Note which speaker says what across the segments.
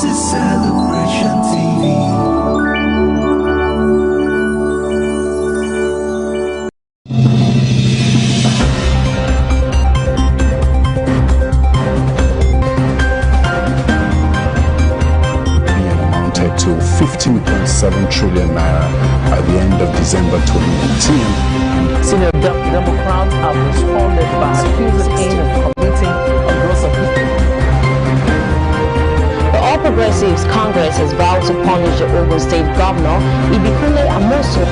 Speaker 1: This is Celebration TV.
Speaker 2: To 15.7 trillion naira by the end of December 2019.
Speaker 3: Senior Democrats have responded by accusing him of committing a gross offense.
Speaker 4: The All Progressives Congress has vowed to punish the Ogun State Governor Ibikule Amosu.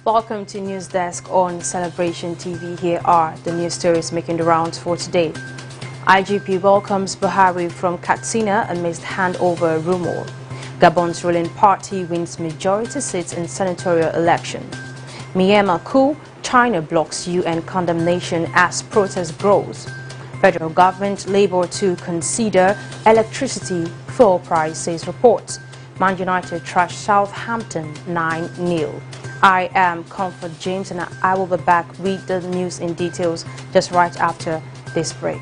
Speaker 5: Welcome to News Desk on Celebration TV. Here are the news stories making the rounds for today. IGP welcomes Buhari from Katsina amidst handover rumor. Gabon's ruling party wins majority seats in senatorial election. Myanmar coup, China blocks UN condemnation as protest grows. Federal government labor to consider electricity fuel price, says reports. Man United trash Southampton 9-0. I am Comfort James and I will be back with the news in details just right after this break.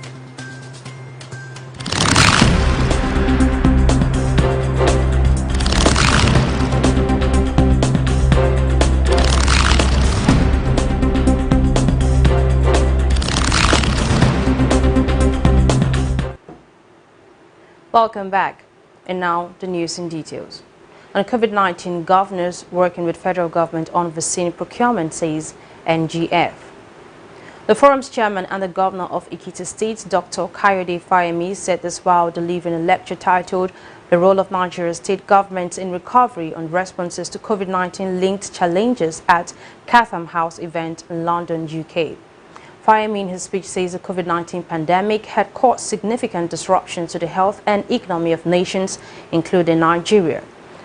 Speaker 5: Welcome back, and now the news in details. On COVID-19, governors working with federal government on vaccine procurement, says NGF. The forum's chairman and the governor of Ekiti State, Dr. Kayode Fayemi, said this while delivering a lecture titled "The Role of Nigeria's State Governments in Recovery on Responses to COVID-19 Linked Challenges" at Chatham House event in London, UK. Fayemi in his speech says the COVID-19 pandemic had caused significant disruption to the health and economy of nations, including Nigeria.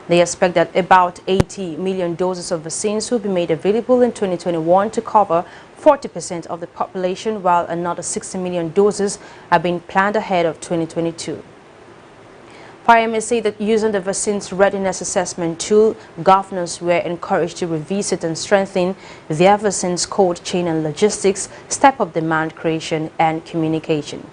Speaker 5: They expect that about 80 million doses of vaccines will be made available in 2021 to cover 40% of the population, while another 60 million doses are being planned ahead of 2022. Fayemi said that using the vaccines readiness assessment tool, governors were encouraged to revisit and strengthen their vaccines cold chain and logistics, step up demand creation and communication.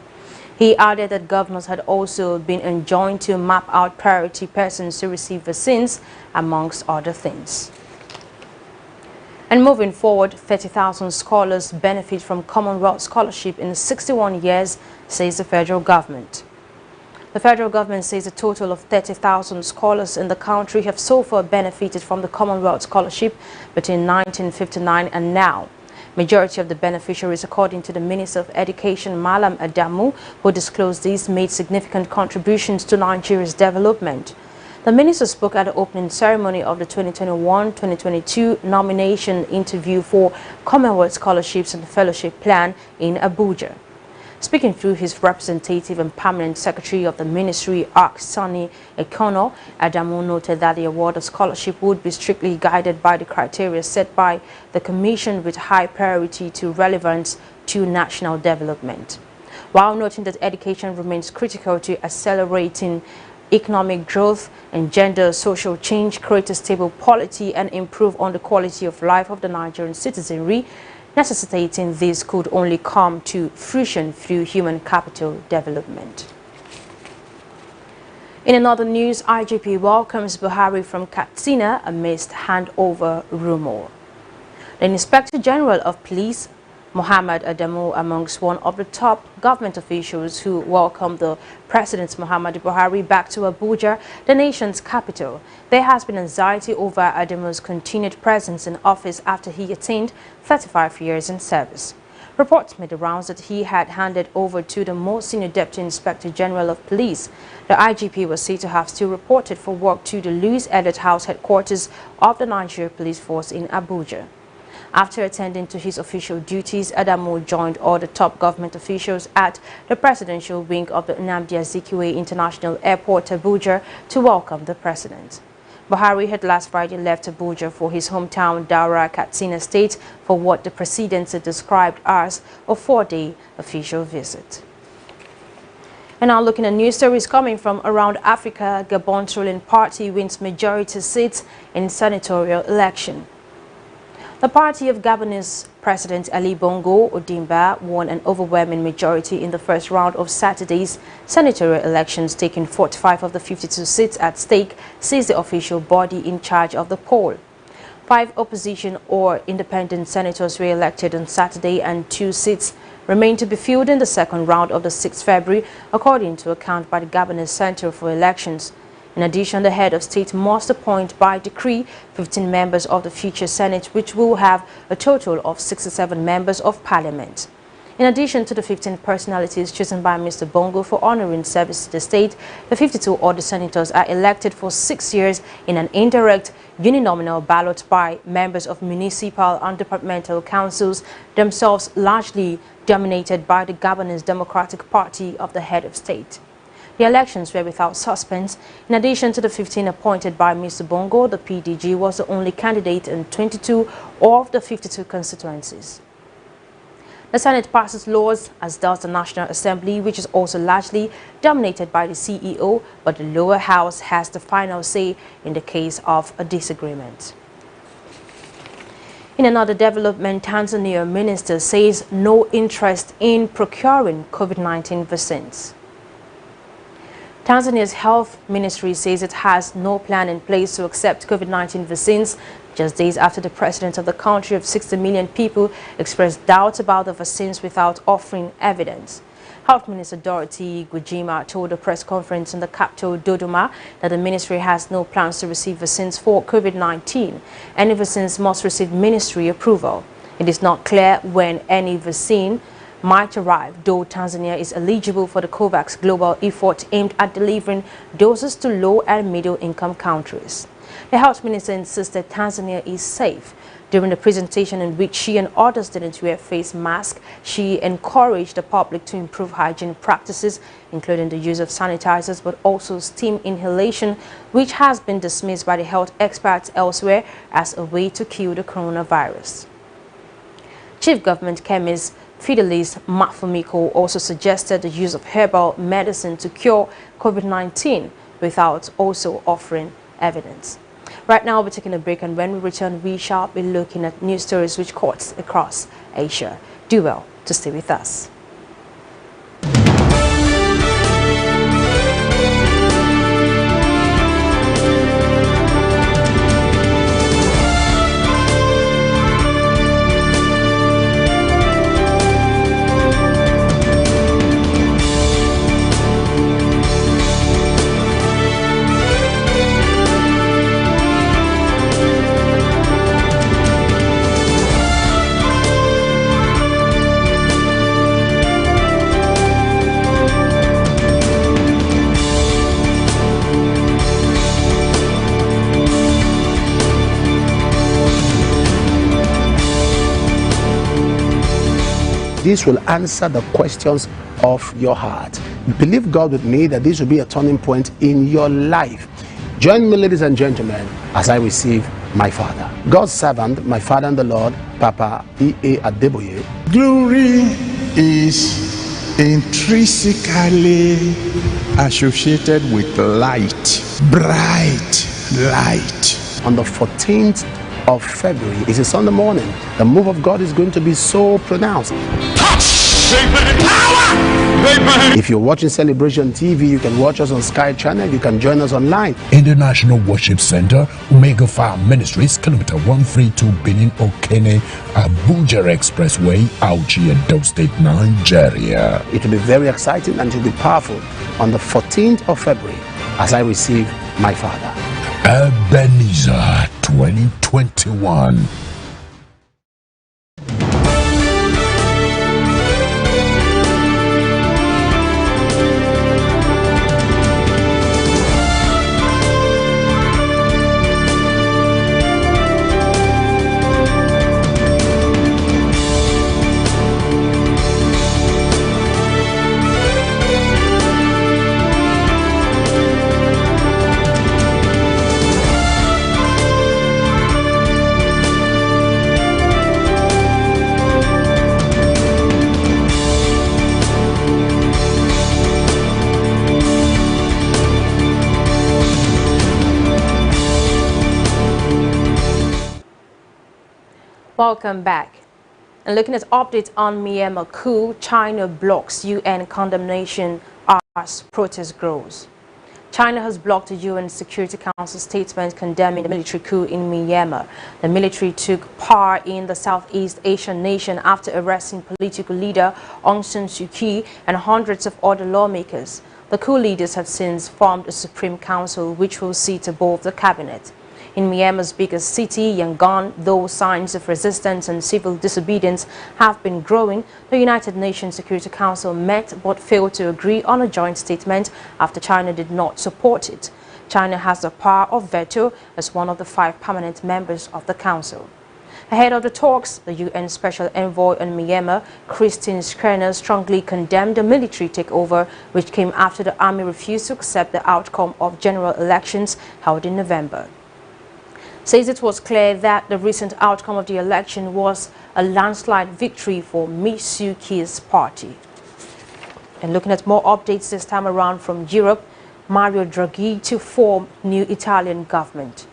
Speaker 5: He added that governors had also been enjoined to map out priority persons to receive vaccines, amongst other things. And moving forward, 30,000 scholars benefit from Commonwealth Scholarship in 61 years, says the federal government. The federal government says a total of 30,000 scholars in the country have so far benefited from the Commonwealth Scholarship between 1959 and now. Majority of the beneficiaries, according to the Minister of Education, Malam Adamu, who disclosed these, made significant contributions to Nigeria's development. The minister spoke at the opening ceremony of the 2021-2022 nomination interview for Commonwealth Scholarships and Fellowship Plan in Abuja. Speaking through his representative and permanent secretary of the ministry, Sunny Ekono, Adamu noted that the award of scholarship would be strictly guided by the criteria set by the Commission with high priority to relevance to national development. While noting that education remains critical to accelerating economic growth, engender social change, create a stable polity, and improve on the quality of life of the Nigerian citizenry, necessitating this could only come to fruition through human capital development. In another news, IGP welcomes Buhari from Katsina amidst handover rumor. The Inspector General of Police, Muhammad Adamu, amongst one of the top government officials who welcomed the President Muhammad Buhari back to Abuja, the nation's capital. There has been anxiety over Adamu's continued presence in office after he attained 35 years in service. Reports made the rounds that he had handed over to the more senior Deputy Inspector General of Police. The IGP was said to have still reported for work to the Louis Elliott House headquarters of the Nigeria Police Force in Abuja. After attending to his official duties, Adamu joined all the top government officials at the presidential wing of the Nnamdi Azikiwe International Airport, Abuja, to welcome the president. Buhari had last Friday left Abuja for his hometown Daura, Katsina State for what the presidency described as a 4-day official visit. And now looking at news stories coming from around Africa, Gabon's ruling party wins majority seats in senatorial election. The party of Gabonese President Ali Bongo Ondimba won an overwhelming majority in the first round of Saturday's senatorial elections, taking 45 of the 52 seats at stake, says the official body in charge of the poll. 5 opposition or independent senators were elected on Saturday, and 2 seats remain to be filled in the second round of the 6th February, according to a count by the Gabonese Center for Elections. In addition, the head of state must appoint by decree 15 members of the future Senate, which will have a total of 67 members of parliament. In addition to the 15 personalities chosen by Mr. Bongo for honoring service to the state, the 52 other senators are elected for 6 years in an indirect uninominal ballot by members of municipal and departmental councils, themselves largely dominated by the Gabonese Democratic Party of the head of state. The elections were without suspense. In addition to the 15 appointed by Mr. Bongo, the PDG was the only candidate in 22 of the 52 constituencies. The Senate passes laws, as does the National Assembly, which is also largely dominated by the CEO, but the lower house has the final say in the case of a disagreement. In another development, Tanzania minister says no interest in procuring COVID-19 vaccines. Tanzania's health ministry says it has no plan in place to accept COVID-19 vaccines, just days after the president of the country of 60 million people expressed doubts about the vaccines without offering evidence. Health Minister Dorothy Gwajima told a press conference in the capital Dodoma that the ministry has no plans to receive vaccines for COVID-19. Any vaccines must receive ministry approval. It is not clear when any vaccine might arrive, though Tanzania is eligible for the COVAX global effort aimed at delivering doses to low and middle income countries. The health minister insisted Tanzania is safe. During the presentation, in which she and others didn't wear face masks, she encouraged the public to improve hygiene practices, including the use of sanitizers, but also steam inhalation, which has been dismissed by the health experts elsewhere as a way to kill the coronavirus. Chief Government Chemist Fidelis Mafumiko also suggested the use of herbal medicine to cure COVID-19 without also offering evidence. Right now, we're taking a break, and when we return, we shall be looking at news stories which caught across Asia. Do well to stay with us.
Speaker 2: This will answer the questions of your heart. Believe God with me that this will be a turning point in your life. Join me, ladies and gentlemen, as I receive my father, God's servant, my father in the Lord, Papa E.A. Adeboye.
Speaker 6: Glory is intrinsically associated with light, bright light.
Speaker 2: On the 14th of February, it is Sunday morning. The move of God is going to be so pronounced.
Speaker 6: Amen. Power. Amen.
Speaker 2: If you're watching Celebration TV, you can watch us on Sky Channel. You can join us online.
Speaker 7: International Worship Center, Omega Farm Ministries, kilometer 132 Benin Okene, Abuja Expressway, Auchi, Edo State, Nigeria.
Speaker 2: It will be very exciting and it will be powerful on the 14th of February as I receive my father.
Speaker 7: Ebenezer 2021.
Speaker 5: Welcome back. And looking at updates on Myanmar coup, China blocks UN condemnation as protest grows. China has blocked the UN Security Council statement condemning the military coup in Myanmar. The military took power in the Southeast Asian nation after arresting political leader Aung San Suu Kyi and hundreds of other lawmakers. The coup leaders have since formed a Supreme Council which will sit above the cabinet. In Myanmar's biggest city, Yangon, though signs of resistance and civil disobedience have been growing, the United Nations Security Council met but failed to agree on a joint statement after China did not support it. China has the power of veto as one of the 5 permanent members of the Council. Ahead of the talks, the UN Special Envoy on Myanmar, Christine Schreiner, strongly condemned the military takeover, which came after the army refused to accept the outcome of general elections held in November. Says it was clear that the recent outcome of the election was a landslide victory for Ms. Suu Kyi's party. And looking at more updates this time around from Europe, Mario Draghi to form new Italian government.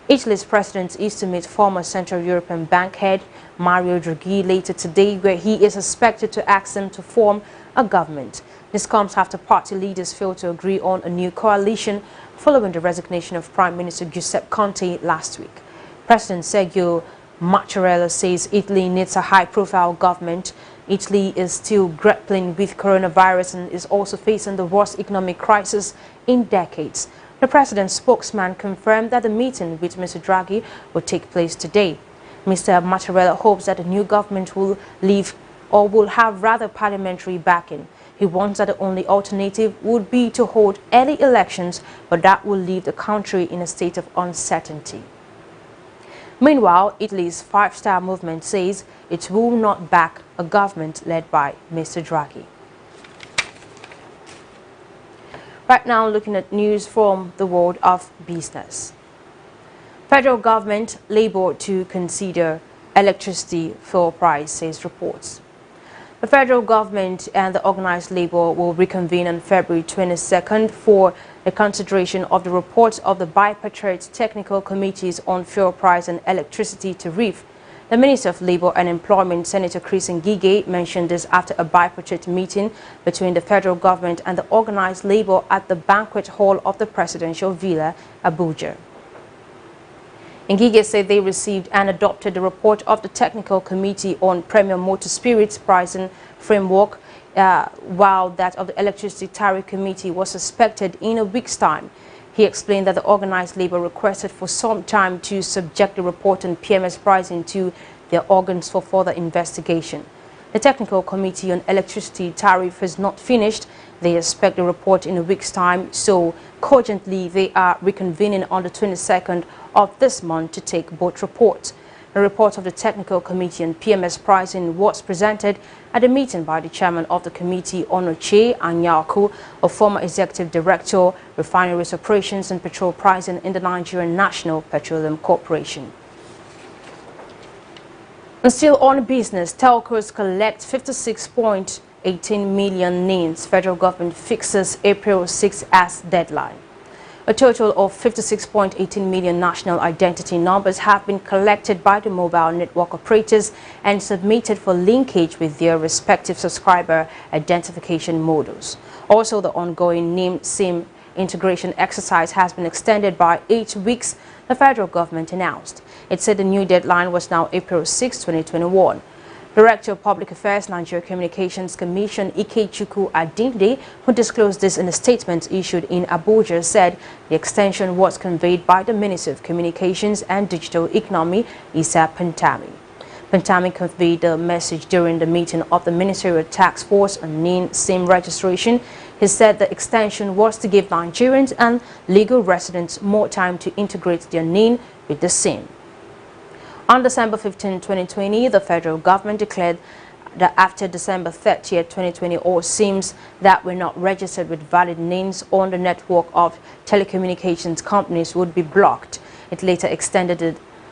Speaker 5: Italy's president is to meet former Central European Bank head Mario Draghi later today, where he is expected to ask him to form a government. This comes after party leaders failed to agree on a new coalition following the resignation of Prime Minister Giuseppe Conte last week. President Sergio Mattarella says Italy needs a high-profile government. Italy is still grappling with coronavirus and is also facing the worst economic crisis in decades. The president's spokesman confirmed that the meeting with Mr. Draghi will take place today. Mr. Mattarella hopes that the new government will have rather parliamentary backing. He warns that the only alternative would be to hold early elections, but that will leave the country in a state of uncertainty. Meanwhile, Italy's Five-Star Movement says it will not back a government led by Mr. Draghi. Right now, looking at news from the world of business. Federal government laboured to consider electricity fuel price, says reports. The federal government and the organized labor will reconvene on February 22nd for the consideration of the reports of the bipartite technical committees on fuel price and electricity tariff. The Minister of Labor and Employment, Senator Chris Ngige, mentioned this after a bipartite meeting between the federal government and the organized labor at the banquet hall of the presidential villa, Abuja. Ngige said they received and adopted the report of the Technical Committee on Premium Motor Spirits Pricing Framework, while that of the Electricity Tariff Committee was expected in a week's time. He explained that the organized labor requested for some time to subject the report on PMS pricing to their organs for further investigation. The Technical Committee on Electricity Tariff has not finished. They expect the report in a week's time, so cogently they are reconvening on the 22nd of this month to take both reports. The report of the Technical Committee on PMS pricing was presented at a meeting by the chairman of the committee, Onoche Anyaku, a former executive director, refineries operations and petrol pricing in the Nigerian National Petroleum Corporation. And still on business, telcos collect 56.18 million names. Federal government fixes April 6 as deadline. A total of 56.18 million national identity numbers have been collected by the mobile network operators and submitted for linkage with their respective subscriber identification models. Also, the ongoing NIM SIM integration exercise has been extended by 8 weeks, the federal government announced. It said the new deadline was now April 6, 2021. Director of Public Affairs, Nigeria Communications Commission, Ikechukwu Adinde, who disclosed this in a statement issued in Abuja, said the extension was conveyed by the Minister of Communications and Digital Economy, Issa Pantami. Pantami conveyed the message during the meeting of the Ministerial Task Force on NIN SIM registration. He said the extension was to give Nigerians and legal residents more time to integrate their NIN with the SIM. On December 15, 2020, the federal government declared that after December 30, 2020, all SIMs that were not registered with valid names on the network of telecommunications companies would be blocked. It later extended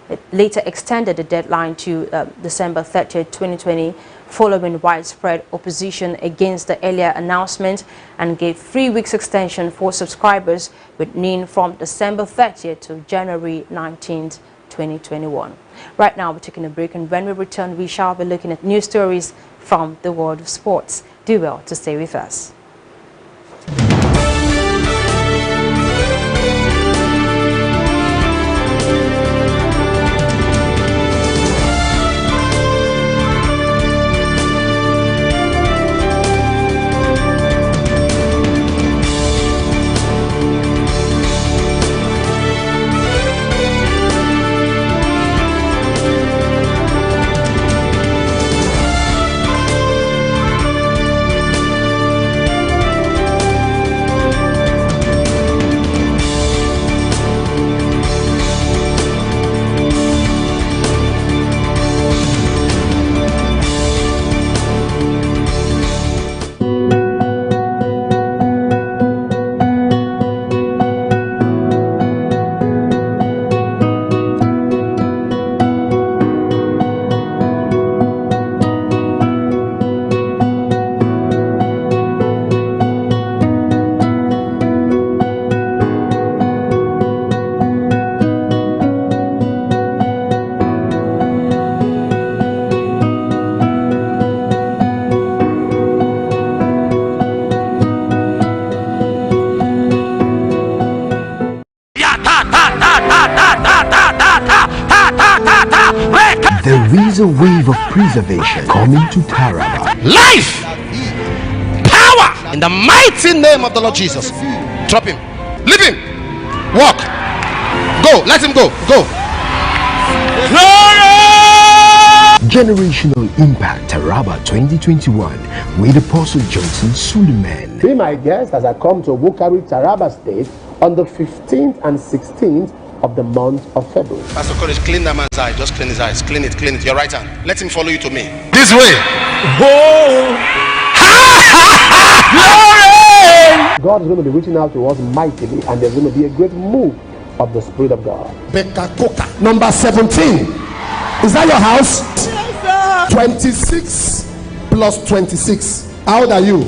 Speaker 5: the deadline to December 30, 2020, following widespread opposition against the earlier announcement, and gave 3 weeks extension for subscribers with NIN from December 30th to January 19th, 2021. Right now, we're taking a break, and when we return, we shall be looking at news stories from the world of sports. Do well to stay with us.
Speaker 8: There is a wave of preservation coming to Taraba.
Speaker 2: Life, power, in the mighty name of the Lord Jesus. Drop him, leave him, walk, go, let him go, go.
Speaker 8: Generational Impact Taraba 2021 with Apostle Johnson Suleiman.
Speaker 2: Be my guest as I come to Wukari, Taraba State on the 15th and 16th of the month of February. Pastor Courage, clean that man's eye. Just clean his eyes. Clean it, clean it. Your right hand. Let him follow you to me. This way. God is going to be reaching out to us mightily, and there's going to be a great move of the Spirit of God. Number 17. Is that your house? Yes, sir. 26 plus 26. How old are you?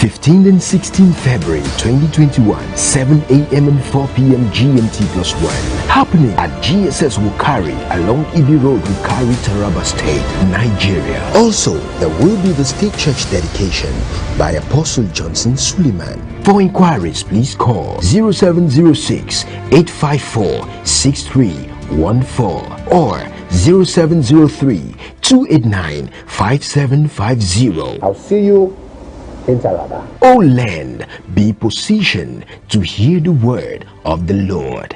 Speaker 8: 15th and 16th February 2021, 7 a.m. and 4 p.m. GMT+1. Happening at GSS Wukari along Ibi Road, Wukari, Taraba State, Nigeria. Also, there will be the state church dedication by Apostle Johnson Suleiman. For inquiries, please call 0706 854 6314 or 0703 289 5750.
Speaker 2: I'll see you in Taraba.
Speaker 8: O land, be positioned to hear the word of the Lord.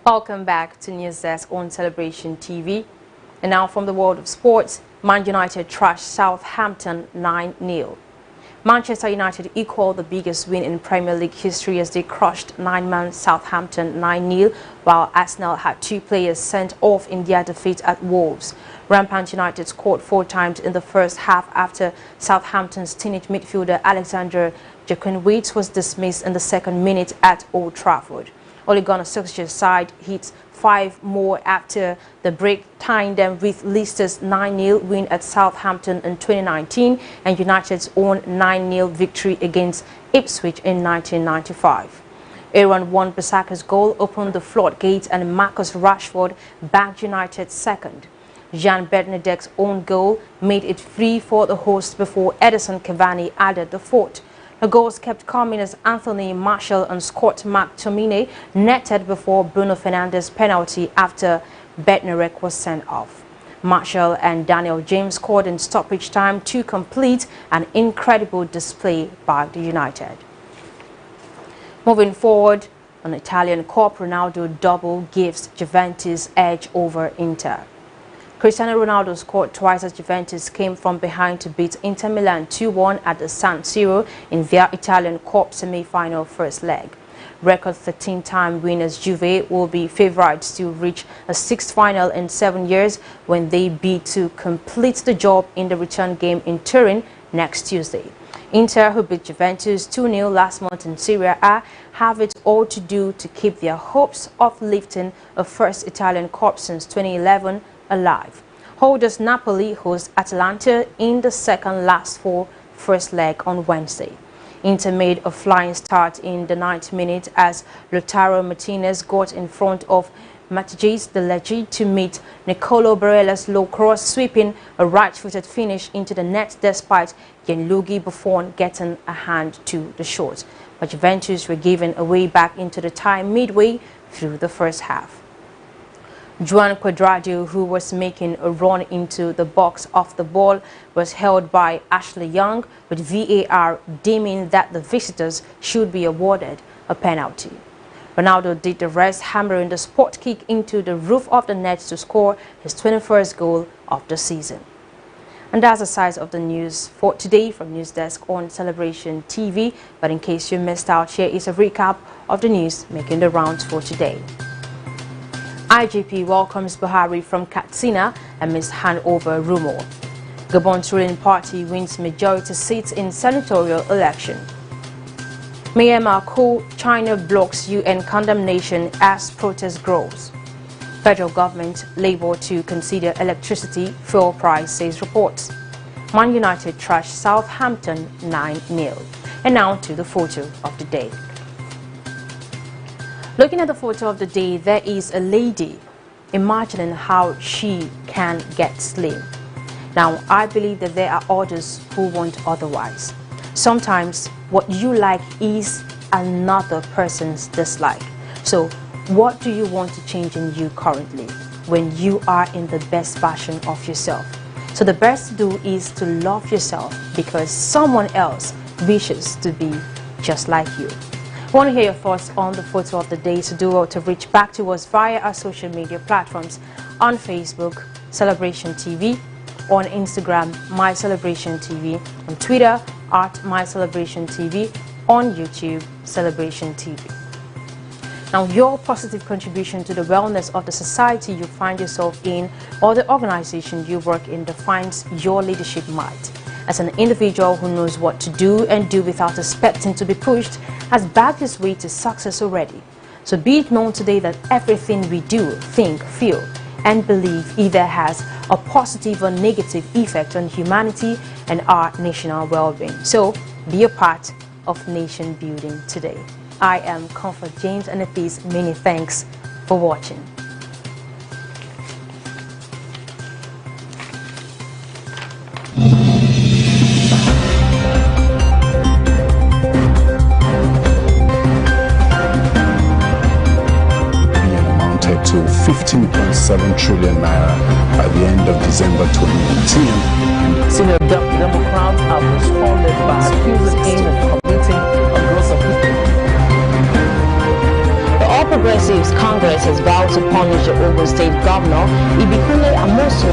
Speaker 5: Welcome back to News Desk on Celebration TV. And now from the world of sports, Man United trashed Southampton 9-0. Manchester United equaled the biggest win in Premier League history as they crushed 9-man Southampton 9-0, while Arsenal had 2 players sent off in their defeat at Wolves. Rampant United scored 4 times in the first half after Southampton's teenage midfielder Alexander Jaquinwitz was dismissed in the second minute at Old Trafford. Ole Gunnar Solskjaer's side hit 5 more after the break, tying them with Leicester's 9-0 win at Southampton in 2019 and United's own 9-0 victory against Ipswich in 1995. Aaron Wan-Bissaka's goal opened the floodgates and Marcus Rashford backed United second. Jean Bernadette's own goal made it free for the hosts before Edison Cavani added the fourth. The goals kept coming as Anthony Martial and Scott McTominay netted before Bruno Fernandes' penalty after Bednarek was sent off. Martial and Daniel James scored in stoppage time to complete an incredible display by the United. Moving forward, On Italian Corp, Ronaldo double gives Juventus edge over Inter. Cristiano Ronaldo scored twice as Juventus came from behind to beat Inter Milan 2-1 at the San Siro in their Italian Corp semi-final first leg. Record 13-time winners Juve will be favourites to reach a sixth final in 7 years when they bid to complete the job in the return game in Turin next Tuesday. Inter, who beat Juventus 2-0 last month in Serie A, have it all to do to keep their hopes of lifting a first Italian Cup since 2011 alive. Holders Napoli host Atalanta in the second last four first leg on Wednesday. Inter made a flying start in the 9th minute as Lautaro Martinez got in front of Matthijs de Ligt to meet Nicolo Barella's low cross, sweeping a right-footed finish into the net despite Gianluigi Buffon getting a hand to the shot. But Juventus were given a way back into the tie midway through the first half. Juan Cuadrado, who was making a run into the box off the ball, was held by Ashley Young, with VAR deeming that the visitors should be awarded a penalty. Ronaldo did the rest, hammering the spot kick into the roof of the net to score his 21st goal of the season. And that's the size of the news for today from News Desk on Celebration TV. But in case you missed out, here is a recap of the news making the rounds for today. IGP welcomes Buhari from Katsina amidst handover rumor. Gabon's ruling party wins majority seats in senatorial election. Myanmar coup, China blocks UN condemnation as protest grows. Federal government labor to consider electricity fuel price, says reports. Man United trash Southampton 9-0. And now to the photo of the day. Looking at the photo of the day, there is a lady imagining how she can get slim. Now, I believe that there are others who want otherwise. Sometimes what you like is another person's dislike. So what do you want to change in you currently when you are in the best version of yourself? So the best to do is to love yourself because someone else wishes to be just like you. I want to hear your thoughts on the photo of the day, so do well to reach back to us via our social media platforms. On Facebook, Celebration TV, on Instagram, My Celebration TV, on Twitter, at My Celebration TV, on YouTube, Celebration TV. Now, your positive contribution to the wellness of the society you find yourself in or the organization you work in defines your leadership might. As an individual who knows what to do and do without expecting to be pushed, has bagged his way to success already. So be it known today that everything we do, think, feel, and believe either has a positive or negative effect on humanity and our national well-being. So be a part of nation building today. I am Comfort James, and at least many thanks for watching.
Speaker 7: To 15.7 trillion naira by the end of December 2018.
Speaker 3: Senior Democrats have responded by accusing him of committing a gross offence.
Speaker 4: The All Progressives Congress has vowed to punish the Ogun State Governor Ibikule Amosu.